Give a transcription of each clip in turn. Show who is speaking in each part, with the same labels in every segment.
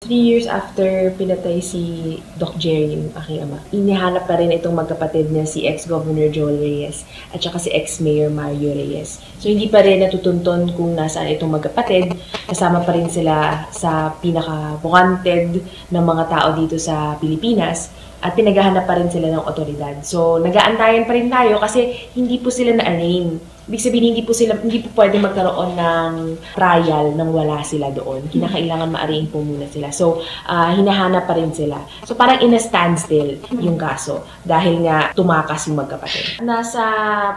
Speaker 1: 3 years after pinatay si Doc Jerry, yung aking ama, inihanap pa rin itong magkapatid niya si ex-Governor Joel Reyes at saka si ex-Mayor Mario Reyes. So hindi pa rin natutunton kung nasaan itong magkapatid. Kasama pa rin sila sa pinaka-wanted ng mga tao dito sa Pilipinas at pinaghahanap pa rin sila ng otoridad. So nag-aantayan pa rin tayo kasi hindi po sila na-arraign. Ibig sabihin, hindi po pwede magkaroon ng trial nang wala sila doon. Kinakailangan ma-arraign po muna sila. So, hinahanap pa rin sila. So, parang in a standstill yung kaso dahil nga tumakas yung magkapatid. Nasa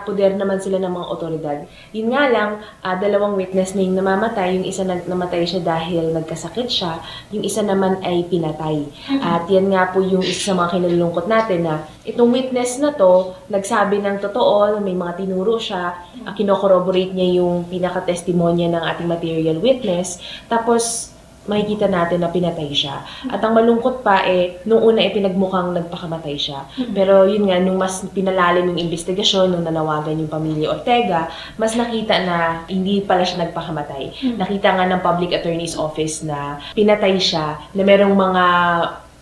Speaker 1: poder naman sila ng mga otoridad. Yun nga lang, dalawang witness na yung namamatay. Yung isa namatay siya dahil nagkasakit siya. Yung isa naman ay pinatay. At yan nga po yung isa sa mga kinalulungkot natin na itong witness na to, nagsabi ng totoo, may mga tinuro siya, kino-corroborate niya yung pinaka-testimonya ng ating material witness, tapos makikita natin na pinatay siya. At ang malungkot pa nung una pinagmukhang nagpakamatay siya. Pero yun nga, nung mas pinalalim yung investigasyon, nung nanawagan yung pamilya Ortega, mas nakita na hindi pala siya nagpakamatay. Nakita nga ng Public Attorney's Office na pinatay siya, na merong mga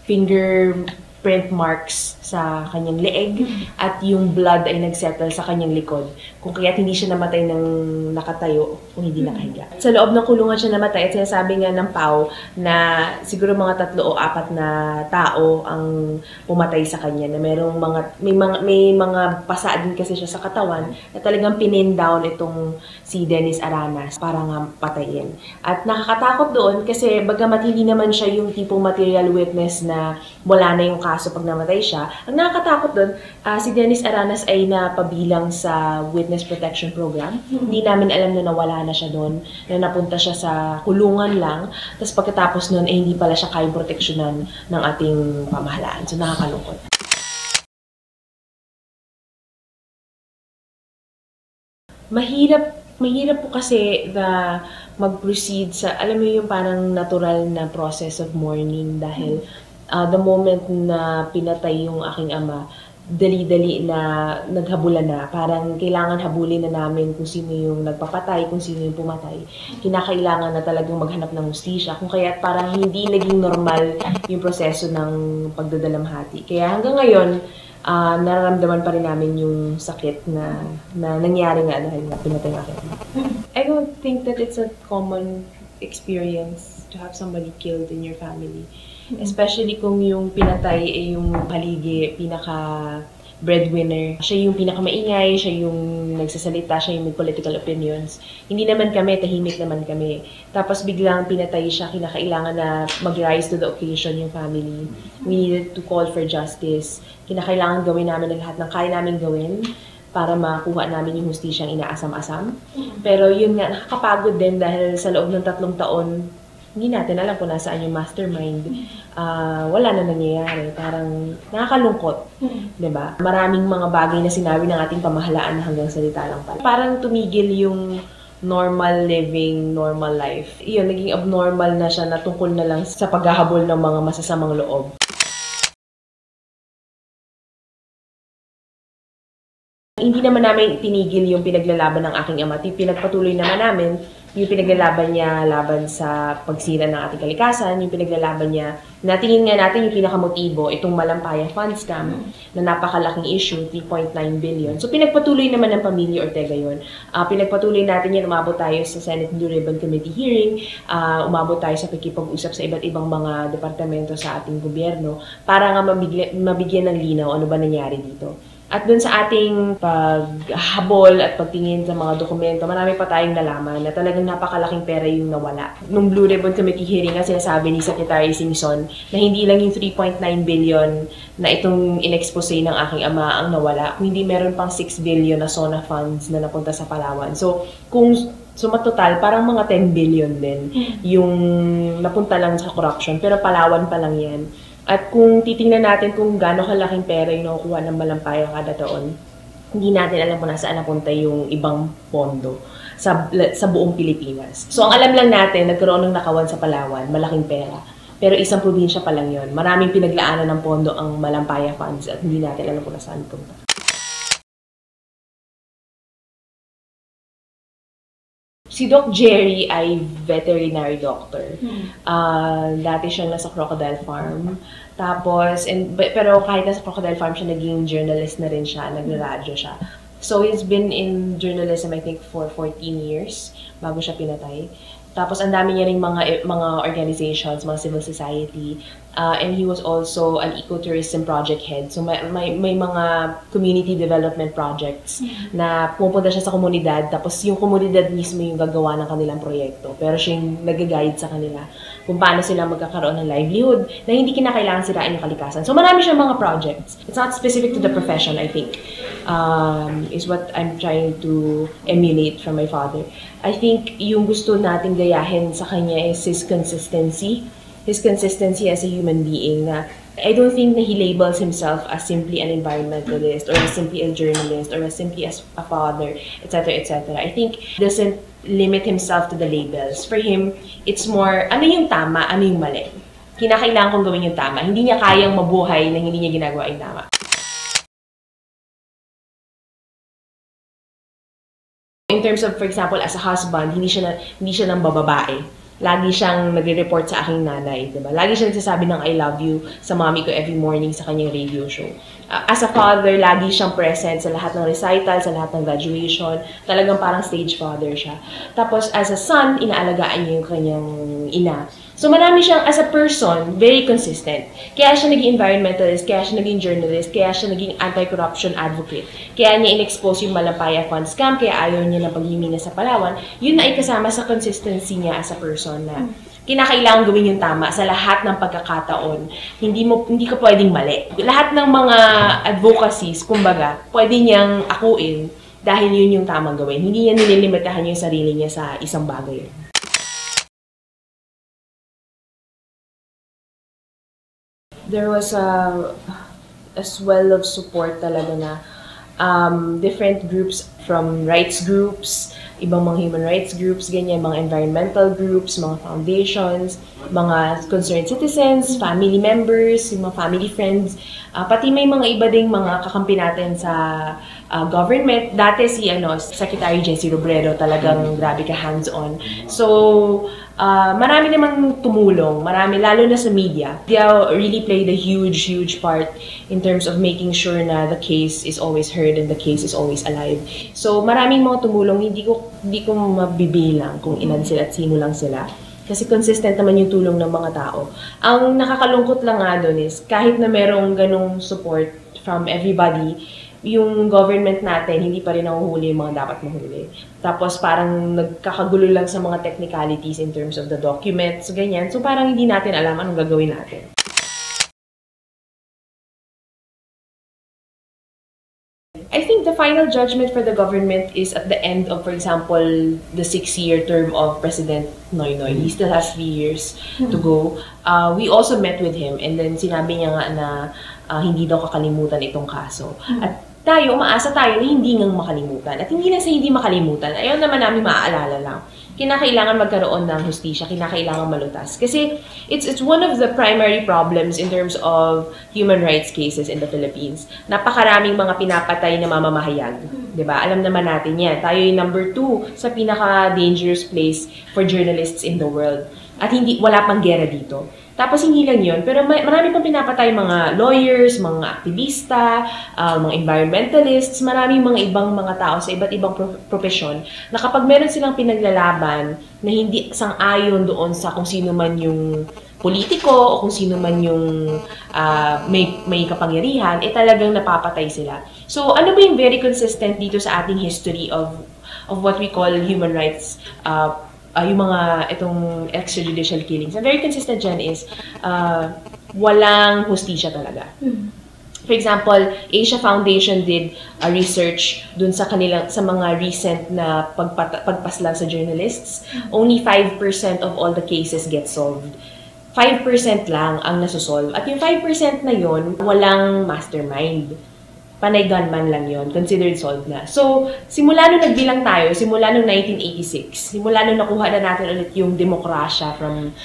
Speaker 1: fingerprint marks sa kanyang leeg at yung blood ay nagsettle sa kanyang likod. Kung kaya't hindi siya namatay ng nakatayo kung hindi nakahiga. Sa loob ng kulungan siya namatay at sinasabi nga ng PAO na siguro mga 3 o 4 na tao ang pumatay sa kanya na may mga pasa din kasi siya sa katawan na talagang pinin down itong si Dennis Aranas para nga patayin. At nakakatakot doon kasi bagamat hindi naman siya yung tipong material witness na wala na yung kaso pag namatay siya, ang nakakatakot doon, si Dennis Aranas ay napabilang sa Witness Protection Program. Hindi namin alam na nawala na siya doon, na napunta siya sa kulungan lang. Tapos pagkatapos noon, hindi pala siya kayang proteksyonan ng ating pamahalaan. So nakakalungkot. Mahirap po kasi na mag-proceed sa, alam mo yung parang natural na process of mourning dahil the moment na pinatay yung aking ama, dali-dali na naghabulan na. Parang kailangan habulin na namin kung sino yung nagpapatay, kung sino yung pumatay. Kinakailangan na talagang maghanap ng hustisya. Kung kaya't parang hindi naging normal yung proseso ng pagdadalamhati. Kaya hanggang ngayon, nararamdaman pa rin namin yung sakit na nangyari nga dahil pinatay ng aking ama. I don't think that it's a common experience to have somebody killed in your family. Especially kung yung pinatay ay yung haligi, pinaka-breadwinner. Siya yung pinaka-maingay, siya yung nagsasalita, siya yung may political opinions. Hindi naman kami, tahimik naman kami. Tapos biglang pinatay siya, kinakailangan na mag-rise to the occasion yung family. We needed to call for justice. Kinakailangan gawin namin ang lahat ng kaya namin gawin para makuha namin yung hustisyang inaasam-asam. Pero yun nga, nakakapagod din dahil sa loob ng 3 taon, hindi natin alam kung nasaan yung mastermind. Wala na nangyayari. Parang nakakalungkot. Diba? Maraming mga bagay na sinabi ng ating pamahalaan na hanggang salita lang pala. Parang tumigil yung normal living, normal life. Iyon, naging abnormal na siya na tungkol na lang sa paghahabol ng mga masasamang loob. Hindi naman namin tinigil yung pinaglalaban ng aking ama. Pinagpatuloy naman namin yung pinaglalaban niya laban sa pagsira ng ating kalikasan, yung pinaglalaban niya, natingin nga natin yung pinakamotibo, itong Malampaya Fund Scam, na napakalaking issue, 3.9 billion. So pinagpatuloy naman ng pamilya Ortega yun. Pinagpatuloy natin yan, umabot tayo sa Senate Blue Ribbon Committee hearing, umabot tayo sa pakikipag-usap sa iba't ibang mga departamento sa ating gobyerno para nga mabigyan ng linaw ano ba nangyari dito. At dun sa ating paghabol at pagtingin sa mga dokumento, marami pa tayong nalaman na talagang napakalaking pera yung nawala. Nung Blue Ribbon Committee hearing nga sinasabi ni Secretary Singson na hindi lang yung 3.9 billion na itong inexpose ng aking ama ang nawala, kung hindi meron pang 6 billion na SONA funds na napunta sa Palawan. So, kung sumatotal, parang mga 10 billion din yung napunta lang sa corruption, pero Palawan pa lang yan. At kung titingnan natin kung gaano kalaking pera yung nakukuha ng Malampaya kada taon, hindi natin alam kung nasaan napunta yung ibang pondo sa buong Pilipinas. So ang alam lang natin, nagkaroon ng nakawan sa Palawan, malaking pera. Pero isang probinsya pa lang yun. Maraming pinaglaanan ng pondo ang Malampaya Funds at hindi natin alam kung nasaan punta. Si Doc Jerry ay veterinary doctor. Dati siyang nasa Crocodile Farm. Tapos, pero kahit nasa Crocodile Farm siya, naging journalist na rin siya, nagradyo siya. So, he's been in journalism, I think, for 14 years bago siya pinatay. Tapos, ang dami niya rin mga organizations, mga civil society. And he was also an ecotourism project head. So, may mga community development projects na pumunta siya sa komunidad. Tapos, yung komunidad mismo yung gagawa ng kanilang proyekto. Pero siya yung nag-guide sa kanila kung paano sila magkakaroon ng livelihood na hindi kinakailangan sirain yung kalikasan. So, marami siyang mga projects. It's not specific to the profession, I think. Is what I'm trying to emulate from my father. I think yung gusto nating gayahin sa kanya is his consistency. His consistency as a human being na I don't think na he labels himself as simply an environmentalist or as simply a journalist or as simply as a father, etc., etc. I think he doesn't limit himself to the labels. For him, it's more, ano yung tama, ano yung mali. Kinakailangan kong gawin yung tama. Hindi niya kayang mabuhay na hindi niya ginagawa yung tama. In terms of, for example, as a husband, hindi siya nang bababae. Lagi siyang nagre-report sa aking nanay, diba? Lagi siyang nagsasabi ng I love you sa mommy ko every morning sa kanyang radio show. As a father, lagi siyang present sa lahat ng recital, sa lahat ng graduation. Talagang parang stage father siya. Tapos, as a son, inaalagaan niya yung kanyang ina. So, marami siyang, as a person, very consistent. Kaya siya naging environmentalist, kaya siya naging journalist, kaya siya naging anti-corruption advocate. Kaya niya in-expose yung Malampaya Fund scam, kaya ayaw niya ng paghimina sa Palawan. Yun na ay kasama sa consistency niya as a person na kinakailangan gawin yung tama sa lahat ng pagkakataon. Hindi ka pwedeng mali. Lahat ng mga advocacies, kumbaga, pwede niyang akuin dahil yun yung tamang gawin. Hindi niya nililimitahan yung sarili niya sa isang bagay. There was a swell of support talaga na different groups from rights groups, ibang mga human rights groups, ganyan, mga environmental groups, mga foundations, mga concerned citizens, family members, mga family friends, pati may mga iba ding mga kakampi natin sa government. Dati si Secretary Jessie Robredo talagang grabe ka hands-on. So, marami namang tumulong, marami, lalo na sa media. They really played a huge part in terms of making sure na the case is always heard and the case is always alive. So, maraming mga tumulong, hindi ko mabibilang kung ilan sila at sino lang sila. Kasi consistent naman yung tulong ng mga tao. Ang nakakalungkot lang nga doon is, kahit na merong ganong support from everybody, yung government natin, hindi pa rin nahuhuli yung mga dapat mahuli. Tapos parang nagkakagulo lang sa mga technicalities in terms of the documents, ganyan. So parang hindi natin alam anong gagawin natin. I think the final judgment for the government is at the end of, for example, the 6-year term of President Noynoy. He still has 3 years to go. We also met with him and then sinabi niya nga na hindi daw kakalimutan itong kaso. At umaasa tayo na hindi ngang makalimutan. At hindi na sa hindi makalimutan, ayaw naman namin maaalala lang. Kinakailangan magkaroon ng hustisya, kinakailangan malutas. Kasi it's one of the primary problems in terms of human rights cases in the Philippines. Napakaraming mga pinapatay na mamamahayag. Diba? Alam naman natin yan. Tayo yung number 2 sa pinaka-dangerous place for journalists in the world. At wala pang gera dito. Tapos hindi lang yun, pero marami pang pinapatay mga lawyers, mga aktivista, mga environmentalists, maraming mga ibang mga tao sa iba't ibang profesyon na kapag meron silang pinaglalaban na hindi sang-ayon doon sa kung sino man yung politiko o kung sino man yung may kapangyarihan, talagang napapatay sila. So ano ba yung very consistent dito sa ating history of what we call human rights yung mga itong extrajudicial killings. And very consistent dyan is walang hustisya talaga. For example, Asia Foundation did a research dun sa mga recent na pagpaslang sa journalists. Only 5% of all the cases get solved. 5% lang ang nasosolve. At yung 5% na yon walang mastermind. Panay gunman lang yon, considered solved na. So, simula nung nagbilang tayo, simula nung 1986, simula nung nakuha na natin ulit yung demokrasya from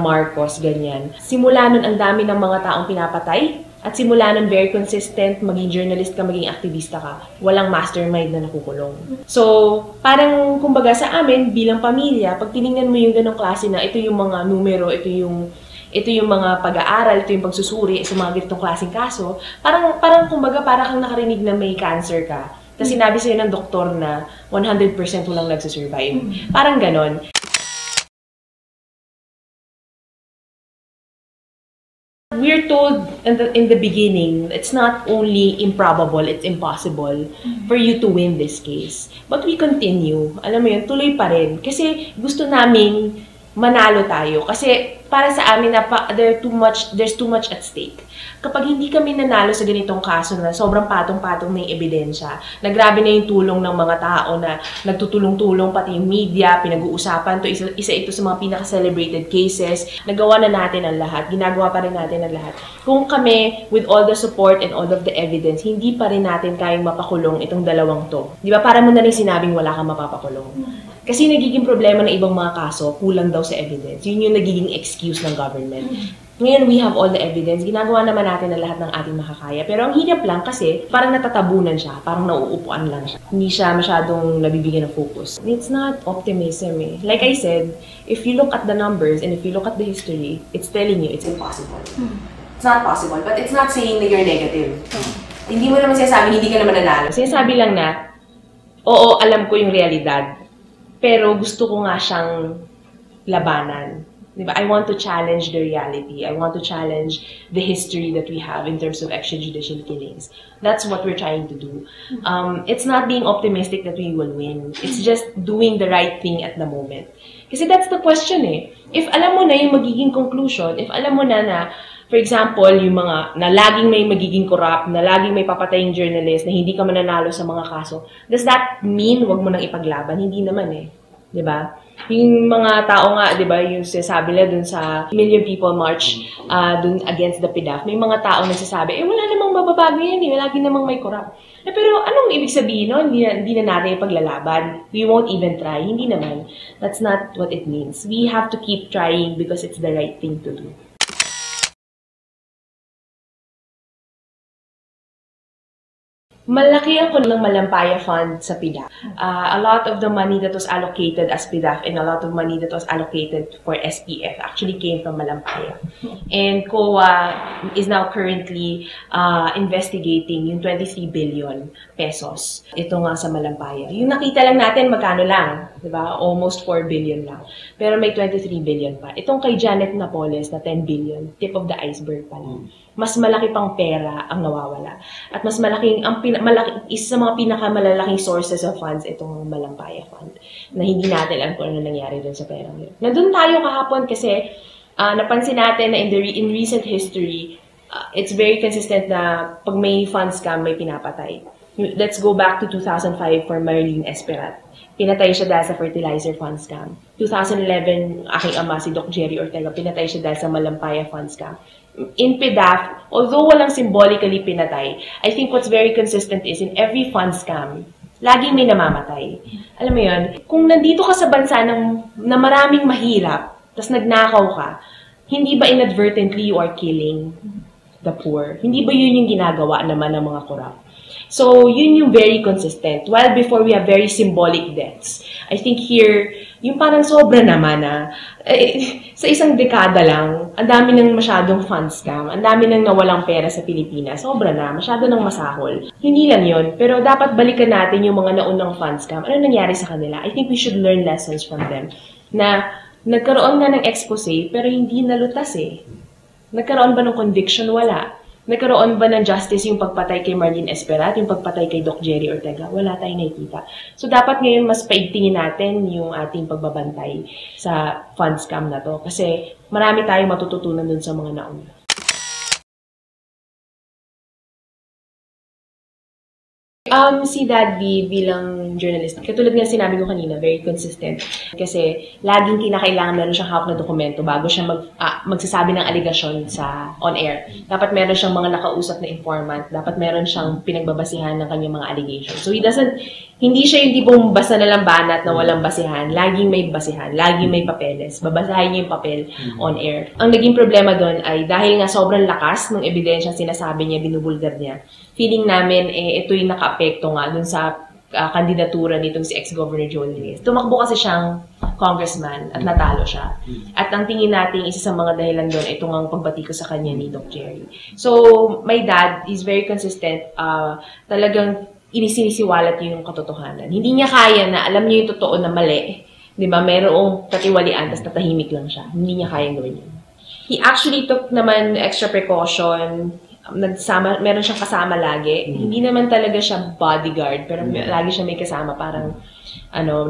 Speaker 1: Marcos, ganyan. Simula nun ang dami ng mga taong pinapatay, At simula nun, very consistent, maging journalist ka, maging aktivista ka, walang mastermind na nakukulong. So, parang kumbaga sa amin, bilang pamilya, pag tinignan mo yung ganong klase na ito yung mga numero, ito yung mga pag-aaral, ito yung pagsusuri sa mga ganitong klaseng kaso, parang kumbaga parang kang nakarinig na may cancer ka. Tapos sinabi sa'yo ng doktor na 100% walang nagsusurvive. Parang ganon. We're told in the beginning, it's not only improbable, it's impossible for you to win this case. But we continue. Alam mo yun, tuloy pa rin. Kasi gusto naming manalo tayo. Kasi para sa amin, there's too much at stake. Kapag hindi kami nanalo sa ganitong kaso na sobrang patong-patong na yung ebidensya, na grabe na yung tulong ng mga tao na nagtutulong-tulong, pati yung media, pinag-uusapan, isa ito sa mga pinaka-celebrated cases, nagawa na natin ang lahat, ginagawa pa rin natin ang lahat. Kung kami, with all the support and all of the evidence, hindi pa rin natin kayang mapakulong itong dalawang to. Di ba? Para mo na rin sinabing wala kang mapapakulong. Kasi nagiging problema ng ibang mga kaso, kulang daw sa evidence. Yun yung nagiging excuse ng government. Ngayon, we have all the evidence. Ginagawa naman natin ang lahat ng ating makakaya. Pero ang hirap lang kasi parang natatabunan siya. Parang nauupuan lang siya. Hindi siya masyadong nabibigyan ng focus. It's not optimism eh. Like I said, if you look at the numbers and if you look at the history, it's telling you it's impossible. It's not possible, but it's not saying that you're negative. Hindi mo naman sinasabi, hindi ka naman nanalo. Sinasabi lang na, oo, alam ko yung realidad. Pero gusto ko nga siyang labanan. Diba? I want to challenge the reality. I want to challenge the history that we have in terms of extrajudicial killings. That's what we're trying to do. It's not being optimistic that we will win. It's just doing the right thing at the moment. Kasi that's the question eh. If alam mo na yung magiging conclusion, if alam mo na for example, yung mga na laging may magiging corrupt, na laging may papataying journalist, na hindi ka mananalo sa mga kaso, does that mean wag mo nang ipaglaban? Hindi naman eh. Diba? Yung mga tao nga, di ba, yung sinasabi nila dun sa Million People March dun against the PDAF, may mga tao nagsasabi, wala namang mababago yan eh, lagi namang may corrupt. Pero anong ibig sabihin no? Hindi na natin ipaglalaban. We won't even try. Hindi naman. That's not what it means. We have to keep trying because it's the right thing to do. Malaki ang ng Malampaya Fund sa PDAF. A lot of the money that was allocated as PDAF and a lot of money that was allocated for SPF actually came from Malampaya. And COA is now currently investigating yung 23 billion pesos. Ito nga sa Malampaya. Yung nakita lang natin magkano lang, di ba? Almost 4 billion lang. Pero may 23 billion pa. Itong kay Janet Napoles na 10 billion, tip of the iceberg pa lang. Mas malaki pang pera ang nawawala. At mas malaking, isa sa mga pinakamalalaking sources of funds itong Malampaya Fund na hindi natin alam kung ano nangyari dun sa perang yun. Nandun tayo kahapon kasi napansin natin na in recent history, it's very consistent na pag may fund scam, may pinapatay. Let's go back to 2005 for Marlene Esperat. Pinatay siya dahil sa fertilizer fund scam. 2011, aking ama, si Doc Jerry Ortega, pinatay siya dahil sa Malampaya fund scam. In PDAF, although walang symbolically pinatay, I think what's very consistent is in every fund scam, laging may namamatay. Alam mo yun, kung nandito ka sa bansa na maraming mahirap, tas nagnakaw ka, hindi ba inadvertently you are killing the poor? Hindi ba yun yung ginagawa naman ng mga corrupt? So, yun yung very consistent. While before we have very symbolic deaths, I think here, yung parang sobra naman sa isang dekada lang, ang dami nang masyadong fund scam, ang dami nang nawalang pera sa Pilipinas, sobra na, masyado nang masahol. Hindi lang yun, pero dapat balikan natin yung mga naunang fund scam. Ano nangyari sa kanila? I think we should learn lessons from them. Na nagkaroon na ng expose, pero hindi nalutas eh. Nagkaroon ba ng conviction? Wala. Nagkaroon ba ng justice yung pagpatay kay Marlene Esperat, yung pagpatay kay Doc Jerry Ortega? Wala tayong nakikita. So, dapat ngayon mas paigtingin natin yung ating pagbabantay sa fund scam na to. Kasi marami tayong matututunan dun sa mga nauna. Si Daddy bilang journalist, katulad nga sinabi ko kanina, very consistent. Kasi laging kinakailangan meron siyang hawak na dokumento bago siya magsasabi ng aligasyon sa on-air. Dapat meron siyang mga nakausap na informant. Dapat meron siyang pinagbabasihan ng kanyang mga allegations. So hindi siya yung tipong basta na lang banat na walang basihan. Laging may basihan. Laging may papeles. Babasahin niya yung papel on-air. Ang naging problema doon ay dahil nga sobrang lakas ng ebidensya sinasabi niya, binubulgar niya, feeling namin, ito yung naka-apekto nga dun sa kandidatura nitong si ex-Governor Joel Reyes. Tumakbo kasi siyang congressman at natalo siya. At ang tingin natin, isa sa mga dahilan doon, itong ang pagbati ko sa kanya ni Doc Jerry. So, my dad is very consistent. Talagang inisinisiwalat yung katotohanan. Hindi niya kaya na alam niya yung totoo na mali. Di ba? Merong katiwalian, tapos tatahimik lang siya. Hindi niya kayang gawin yun. He actually took naman extra precaution. Meron siyang kasama lagi. Hindi naman talaga siya bodyguard, pero lagi siya may kasama, parang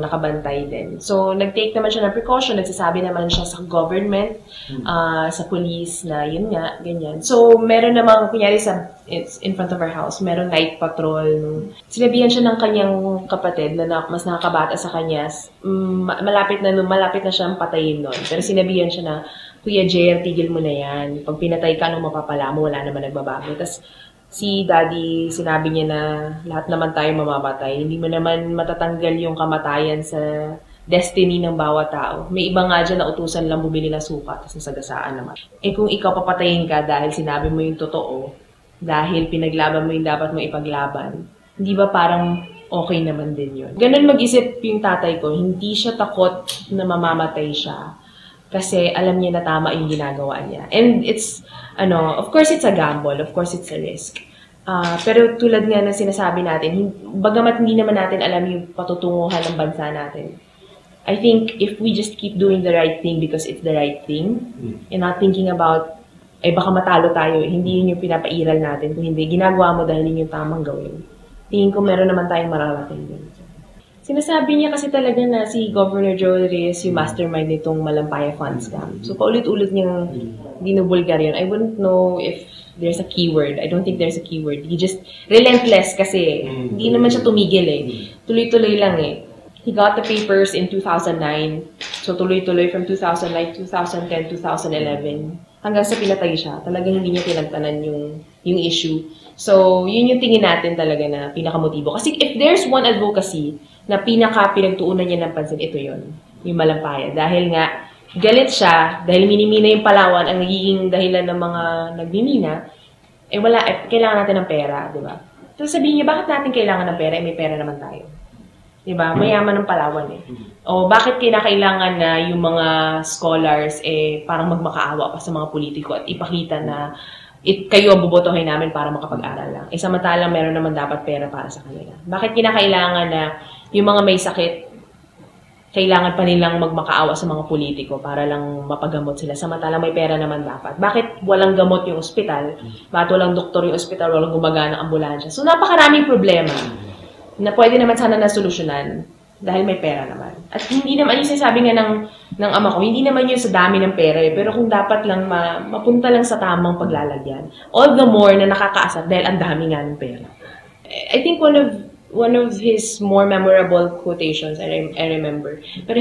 Speaker 1: nakabantay din. So, nag-take naman siya ng precaution, nagsasabi naman siya sa government, sa police na yun nga, ganyan. So, meron namang, kunyari it's in front of our house, meron night patrol. Sinabihan siya ng kanyang kapatid na mas nakakabata sa kanya, malapit na siyang patayin nun. Pero sinabihan siya na, Kuya Jer, tigil mo na yan. Pag pinatay ka, nung mapapala mo, wala naman nagbabago. Tapos, si Daddy, sinabi niya na lahat naman tayo mamamatay. Hindi mo naman matatanggal yung kamatayan sa destiny ng bawat tao. May iba nga dyan na utusan lang bumili ng suka, tapos nasagasaan naman. Kung ikaw papatayin ka dahil sinabi mo yung totoo, dahil pinaglaban mo yung dapat mo ipaglaban, hindi ba parang okay naman din yun? Ganun mag-isip yung tatay ko, hindi siya takot na mamamatay siya. Kasi alam niya na tama yung ginagawa niya. And it's, of course it's a gamble, of course it's a risk. Pero tulad nga na sinasabi natin, bagamat hindi naman natin alam yung patutunguhan ng bansa natin, I think if we just keep doing the right thing because it's the right thing, and not thinking about, baka matalo tayo, hindi yun yung pinapairal natin. Kung hindi, ginagawa mo dahil yun yung tamang gawin. Tingin ko meron naman tayong mararating din. Sinasabi niya kasi talaga na si Governor Joel Reyes yung mastermind nitong Malampaya Fund Scam. So, paulit-ulit niyang binubulgar yun. I wouldn't know if there's a keyword. I don't think there's a keyword. He just, relentless kasi. Hindi naman siya tumigil Tuloy-tuloy lang He got the papers in 2009. So, tuloy-tuloy from 2009, 2010, 2011. Hanggang sa pinatay siya. Talagang hindi niya pinagtanan yung issue. So, yun yung tingin natin talaga na pinakamotibo. Kasi if there's one advocacy na pinagtuunan niya ng pansin, ito yun, yung Malampaya. Dahil nga, galit siya, dahil minimina yung Palawan, ang nagiging dahilan ng mga nagmimina, kailangan natin ng pera, di ba? So sabihin niya, bakit natin kailangan ng pera? May pera naman tayo. Di ba? Mayaman ng Palawan O bakit kailangan na yung mga scholars parang magmakaawa pa sa mga politiko at ipakita na kayo ang bubotohin namin para makapag-aral lang. Samantalang meron naman dapat pera para sa kanila. Bakit kinakailangan na yung mga may sakit, kailangan pa nilang magmakaawa sa mga politiko para lang mapagamot sila. Samantalang may pera naman dapat. Bakit walang gamot yung ospital? Bakit walang doktor yung ospital? Walang gumagana ang ambulansya? So napakaraming problema na pwede naman sana nasolusyonan dahil may pera naman. At hindi naman, yung sinasabi nga ng ama ko, hindi naman yun sa dami ng pera pero kung dapat lang mapunta lang sa tamang paglalagyan. All the more na nakakaasar dahil ang dami nga ng pera. I think one of his more memorable quotations, I remember, pero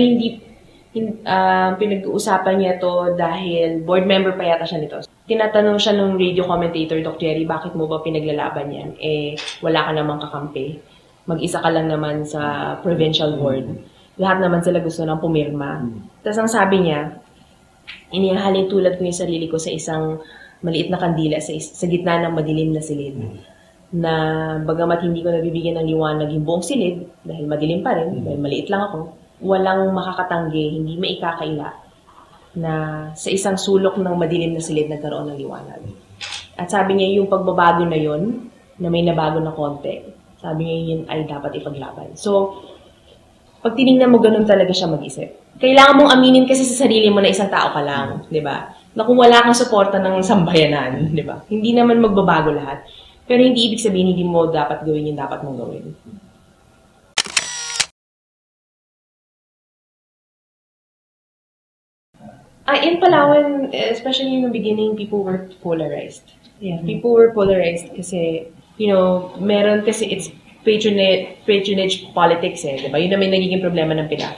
Speaker 1: pinag-uusapan niya to dahil board member pa yata siya nito. Tinatanong siya ng radio commentator, Doc Jerry, bakit mo ba pinaglalaban yan? Wala ka namang kakampi. Mag-isa ka lang naman sa provincial board. Lahat naman sila gusto nang pumirma. Tapos ang sabi niya, inihahalin tulad ko yung sarili ko sa isang maliit na kandila sa gitna ng madilim na silid. Na bagamat hindi ko nabibigyan ng liwanag yung buong silid, dahil madilim pa rin, dahil maliit lang ako, walang makakatanggi, hindi maikakaila na sa isang sulok ng madilim na silid nagkaroon ng liwanag. At sabi niya yung pagbabago na yun, na may nabago na konti, sabi niya yun ay dapat ipaglaban. So, pag tinignan mo, ganun talaga siya mag-isip. Kailangan mong aminin kasi sa sarili mo na isang tao ka lang, di ba? Na kung wala kang suporta ng sambayanan, di ba? Hindi naman magbabago lahat. Pero hindi ibig sabihin hindi mo dapat gawin yung dapat mong gawin. In Palawan, especially in the beginning, people were polarized. Yeah, people were polarized kasi, meron kasi it's patronage politics eh, di ba? Yun naman nagiging problema ng Pilar.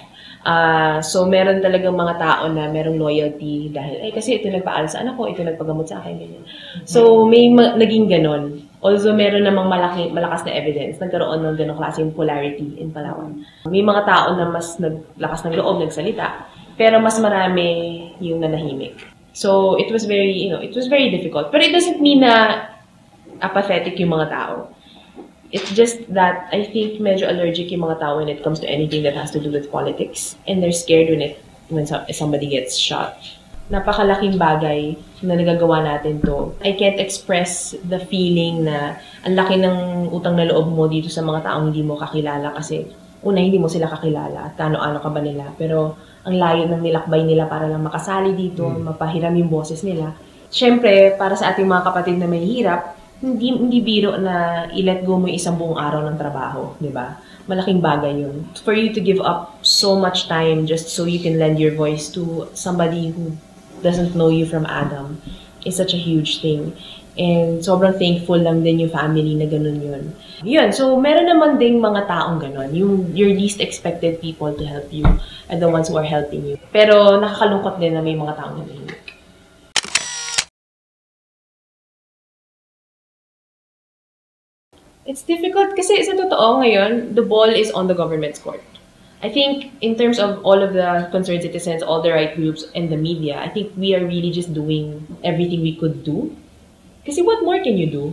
Speaker 1: So, meron talagang mga tao na merong loyalty dahil, kasi ito nagpaaral sa anak ko, ito nagpagamot sa akin, ganyan. So, may naging ganon. Although, meron namang malakas na evidence, nagkaroon ng ganong klaseng polarity in Palawan. May mga tao na mas naglakas ng loob, nagsalita, pero mas marami yung nanahimik. So, it was very, it was very difficult. But it doesn't mean na apathetic yung mga tao. It's just that I think medyo allergic yung mga tao when it comes to anything that has to do with politics. And they're scared when somebody gets shot. Napakalaking bagay na nagagawa natin to. I can't express the feeling na ang laki ng utang na loob mo dito sa mga taong hindi mo kakilala kasi una, hindi mo sila kakilala at kano-ano ka ba nila. Pero ang layo ng nilakbay nila para lang makasali dito, mapahiram yung boses nila. Siyempre, para sa ating mga kapatid na may hirap, hindi biro na i-let go mo isang buong araw ng trabaho, di ba? Malaking bagay yun. For you to give up so much time just so you can lend your voice to somebody who doesn't know you from Adam is such a huge thing. And sobrang thankful lang din yung family na ganun yun. Yun, so meron naman ding mga taong ganun. Your least expected people to help you are the ones who are helping you. Pero nakakalungkot din na may mga taong ganun. It's difficult kasi sa totoo ngayon, the ball is on the government's court. I think in terms of all of the concerned citizens, all the right groups, and the media, I think we are really just doing everything we could do. Kasi what more can you do?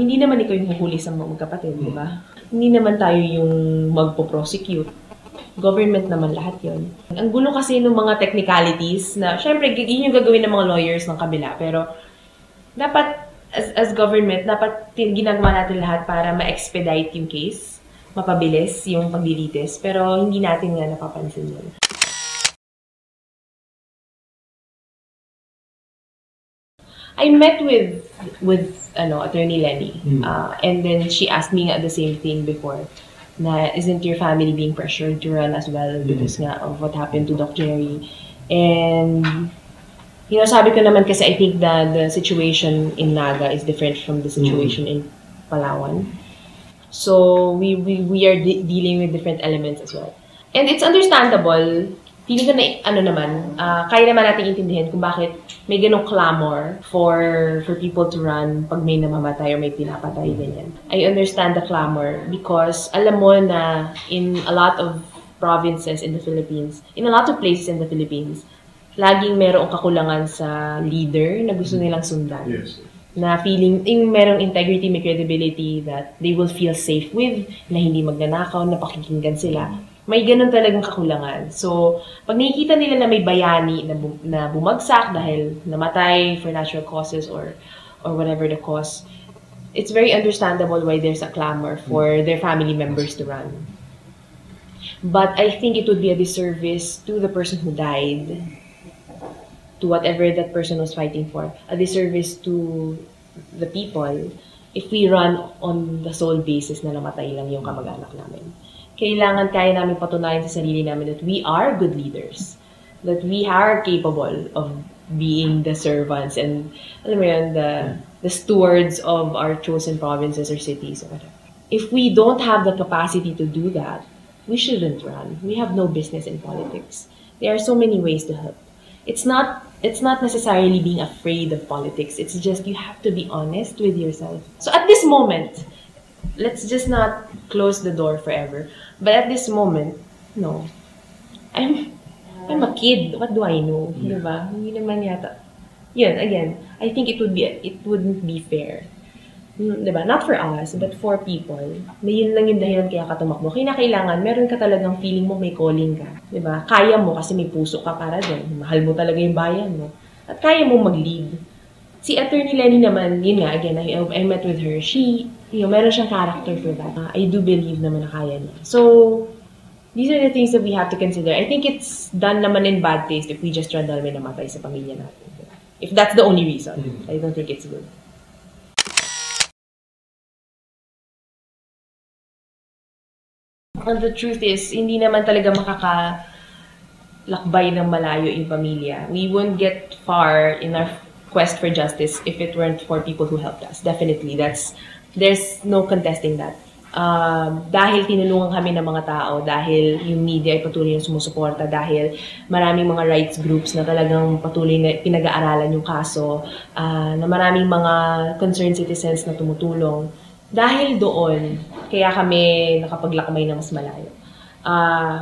Speaker 1: Hindi naman ikaw yung huhuli sa mga magkapatid, di ba? Hindi naman tayo yung magpo-prosecute. Government naman lahat yon. Ang gulo kasi ng mga technicalities na, syempre, yun yung gagawin ng mga lawyers ng kabila. Pero, dapat as government, dapat ginagawa natin lahat para ma-expedite yung case, mapabilis yung paglilitis, pero hindi natin nga napapansin yun. I met with Attorney Lenny, and then she asked me nga the same thing before, na isn't your family being pressured to run as well because nga of what happened to Doc Jerry? And sabi ko naman kasi I think the situation in Naga is different from the situation in Palawan. So we are dealing with different elements as well. And it's understandable. Feeling ko na kaya naman natin intindihin kung bakit may ganong clamor for people to run pag may namamatay or may pinapatay, ganyan. I understand the clamor because alam mo na in a lot of provinces in the Philippines, in a lot of places in the Philippines, laging merong kakulangan sa leader na gusto nilang sundan. Yes. Na feeling, merong integrity, may credibility that they will feel safe with, na hindi magnanakaw, na pakikinggan sila. May ganun talagang kakulangan. So, pag nakikita nila na may bayani na bumagsak dahil namatay for natural causes or whatever the cause, it's very understandable why there's a clamor for their family members to run. But I think it would be a disservice to the person who died, to whatever that person was fighting for, a disservice to the people if we run on the sole basis na namatay lang yung kamag-anak namin. Kailangan kaya namin patunayan sa sarili namin that we are good leaders, that we are capable of being the servants and, alam mo yun, the stewards of our chosen provinces or cities or whatever. If we don't have the capacity to do that, we shouldn't run. We have no business in politics. There are so many ways to help. It's not necessarily being afraid of politics. It's just you have to be honest with yourself. So at this moment, let's just not close the door forever. But at this moment, no. I'm a kid. What do I know? Diba? Hindi naman yata. Yun, again, I think it wouldn't be fair. Diba? Not for us, but for people. Na yun lang yung dahilan kaya ka tumakbo. Kailangan, meron ka talagang feeling mo may calling ka. Diba? Kaya mo kasi may puso ka para doon. Mahal mo talaga yung bayan mo. At kaya mo mag-lead. Si Attorney Lenny naman, yun nga, again, I met with her. Meron siyang character for that. I do believe naman na kaya niya. So, these are the things that we have to consider. I think it's done naman in bad taste if we just run dahil may namatay sa pamilya natin. If that's the only reason, I don't think it's good. And the truth is, hindi naman talaga makakalakbay ng malayo yung pamilya. We won't get far in our quest for justice if it weren't for people who helped us. Definitely, that's There's no contesting that. Dahil tinulungan kami ng mga tao, dahil yung media ay patuloy na sumusuporta, dahil maraming mga rights groups na talagang patuloy na pinag-aaralan yung kaso, na maraming mga concerned citizens na tumutulong. Dahil doon, kaya kami nakapaglakbay na mas malayo.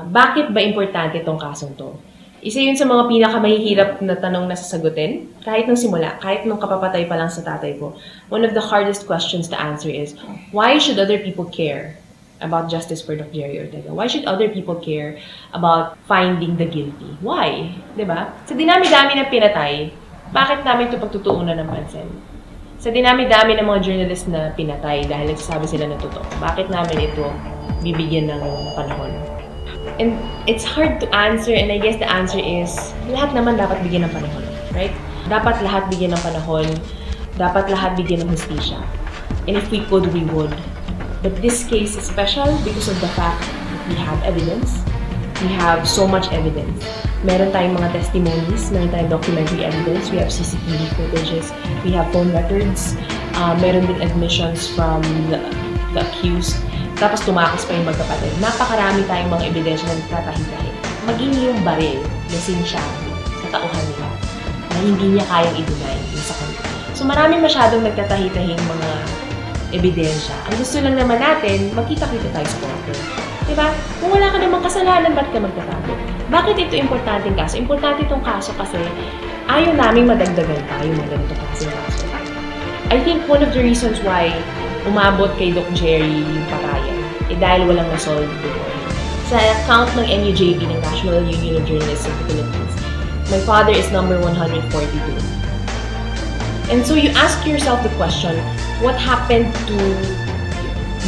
Speaker 1: Bakit ba importante itong kasong to? Isa yun sa mga pinakamahihirap na tanong na sasagutin. Kahit nung simula, kahit nung kapapatay pa lang sa tatay ko. One of the hardest questions to answer is, why should other people care about justice for Dr. Jerry Ortega? Why should other people care about finding the guilty? Why? Diba? Sa dinami-dami ng pinatay, bakit namin ito pagtutuunan ng pansin? Sa dinami-dami ng mga journalists na pinatay dahil nagsasabi sila ng totoo, bakit namin ito bibigyan ng panahon? And it's hard to answer, and I guess the answer is, lahat naman dapat bigyan ng panahon, right? Dapat lahat bigyan ng panahon, dapat lahat bigyan ng hustisya. And if we could, we would. But this case is special because of the fact that we have evidence. We have so much evidence. Meron tayong mga testimonies, meron tayong documentary evidence, we have CCTV footages, we have phone records, meron din admissions from the accused. Tapos tumakas pa yung magkapatid. Napakarami tayong mga ebidensya na nagtatahi-tahi. Maging yung baril, lasing siya sa tauhan nila na hindi niya kayang i-deny yung sa kanila. So maraming masyadong nagtatahi-tahing mga ebidensya. Ang gusto lang naman natin, magkita-kita tayo sa korte. Diba? Kung wala ka namang kasalanan, ba't ka magtatago? Bakit ito importanteng kaso? Importante itong kaso kasi ayaw namin madagdagan pa yung mga ganito kasi kaso. I think one of the reasons why umabot kay Doc Jerry yung patayan, dahil walang na-solve before. Sa account ng NUJB, ng National Union of Journalists of the Philippines, my father is number 142. And so you ask yourself the question, what happened to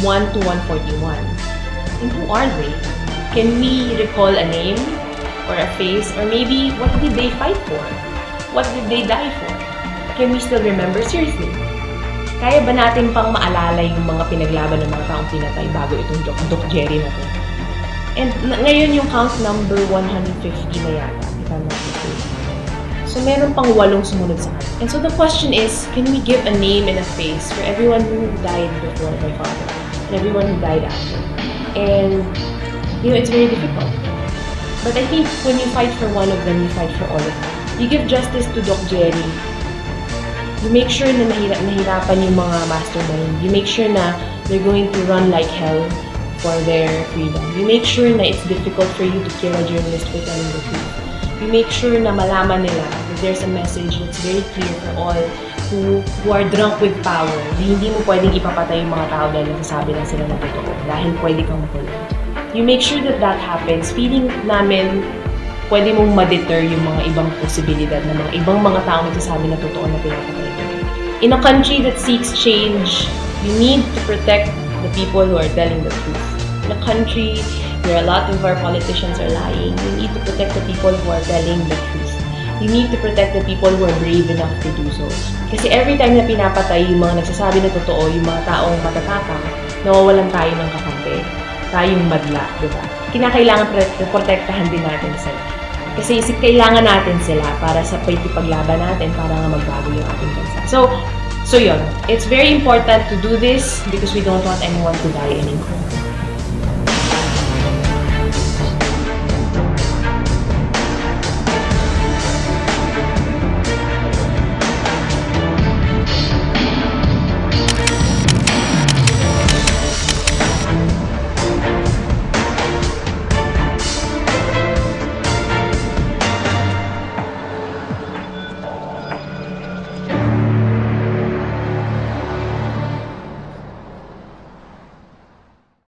Speaker 1: 1 to 141? And who are they? Can we recall a name or a face? Or maybe, what did they fight for? What did they die for? Can we still remember? Seriously. Kaya ba natin pang maalala yung mga pinaglaban ng mga taong pinatay bago itong Doc Jerry na to? And ngayon yung count number 150 na yata, if I'm not mistaken. So meron pang 8 sumunod sa akin. And so the question is, can we give a name and a face for everyone who died before my father and everyone who died after? And, you know, it's very difficult. But I think when you fight for one of them, you fight for all of them. You give justice to Doc Jerry. You make sure na nahirapan yung mga mastermind. You make sure na they're going to run like hell for their freedom. You make sure na it's difficult for you to kill a journalist for telling the truth. You make sure na malaman nila that there's a message that's very clear for all who are drunk with power. Hindi mo pwedeng ipapatay yung mga tao dahil nagsasabi lang sila ng totoo. Dahil pwede kang makulong. You make sure that that happens. Feeling namin pwede mong ma-deter yung mga ibang posibilidad na mga ibang mga tao nagsasabi na totoo na pinapatay. In a country that seeks change, you need to protect the people who are telling the truth. In a country where a lot of our politicians are lying, you need to protect the people who are telling the truth. You need to protect the people who are brave enough to do so. Kasi every time na pinapatay yung mga nagsasabi na totoo, yung mga taong matatapang, nawawalan tayo ng kakampi. Tayong madla, diba? Kinakailangan protektahan din natin sila. Kasi kailangan natin sila para sa pagpaglaban natin para nga magbago yung ating bansa. So yun. It's very important to do this because we don't want anyone to die anymore.